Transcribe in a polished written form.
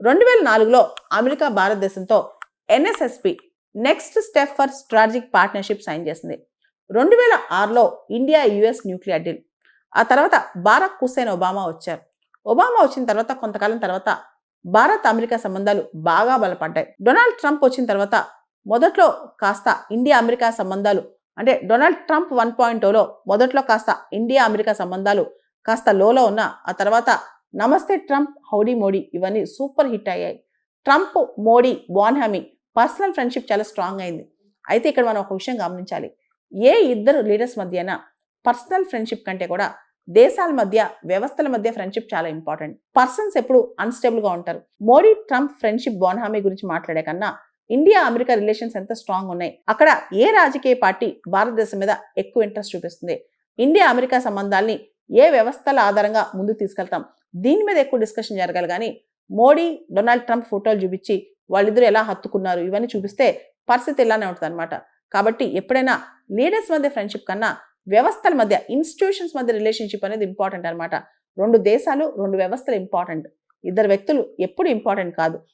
2004లో America భారతదేశంతో NSSP next step for strategic partnership sign చేసింది. 2006లో ఇండియా యుఎస్ న్యూక్లియర్ డీల్. ఆ తర్వాత బారాక్ హుస్సేన్ ఒబామా వచ్చారు. ఒబామా వచ్చిన తర్వాత కొంతకాలం తర్వాత భారత్ అమెరికా సంబంధాలు బాగా బలపడ్డాయి. డొనాల్డ్ ట్రంప్ వచ్చిన తర్వాత మొదట్లో కాస్త ఇండియా అమెరికా సంబంధాలు అంటే డొనాల్డ్ ట్రంప్ 1.0లో మొదట్లో కాస్త ఇండియా అమెరికా సంబంధాలు కాస్త లోలో ఉన్న ఆ తర్వాత నమస్తే ట్రంప్, హౌడీ మోడీ ఇవన్నీ సూపర్ హిట్ అయ్యాయి. ట్రంప్, మోడీ, బోన్హామీ పర్సనల్ ఫ్రెండ్షిప్ చాలా స్ట్రాంగ్ అయింది. అయితే ఇక్కడ మనం ఒక విషయం గమనించాలి. ఏ ఇద్దరు లీడర్స్ మధ్యన పర్సనల్ ఫ్రెండ్షిప్ కంటే కూడా దేశాల మధ్య, వ్యవస్థల మధ్య ఫ్రెండ్షిప్ చాలా ఇంపార్టెంట్. పర్సన్స్ ఎప్పుడు అన్స్టేబుల్ గా ఉంటారు. మోడీ ట్రంప్ ఫ్రెండ్షిప్, బోన్హామీ గురించి మాట్లాడే కన్నా ఇండియా అమెరికా రిలేషన్స్ ఎంత స్ట్రాంగ్ ఉన్నాయి, అక్కడ ఏ రాజకీయ పార్టీ భారతదేశం మీద ఎక్కువ ఇంట్రెస్ట్ చూపిస్తుంది, ఇండియా అమెరికా సంబంధాల్ని ఏ వ్యవస్థల ఆధారంగా ముందుకు తీసుకెళ్తాం, దీని మీద ఎక్కువ డిస్కషన్ జరగాలి. కానీ మోడీ, డొనాల్డ్ ట్రంప్ ఫోటోలు చూపించి వాళ్ళిద్దరూ ఎలా హత్తుకున్నారు ఇవన్నీ చూపిస్తే పరిస్థితి ఇలానే ఉంటుంది అనమాట. కాబట్టి ఎప్పుడైనా లీడర్స్ మధ్య ఫ్రెండ్షిప్ కన్నా వ్యవస్థల మధ్య, ఇన్స్టిట్యూషన్స్ మధ్య రిలేషన్షిప్ అనేది ఇంపార్టెంట్ అనమాట. 2 దేశాలు, 2 వ్యవస్థలు ఇంపార్టెంట్. ఇద్దరు వ్యక్తులు ఎప్పుడు ఇంపార్టెంట్ కాదు.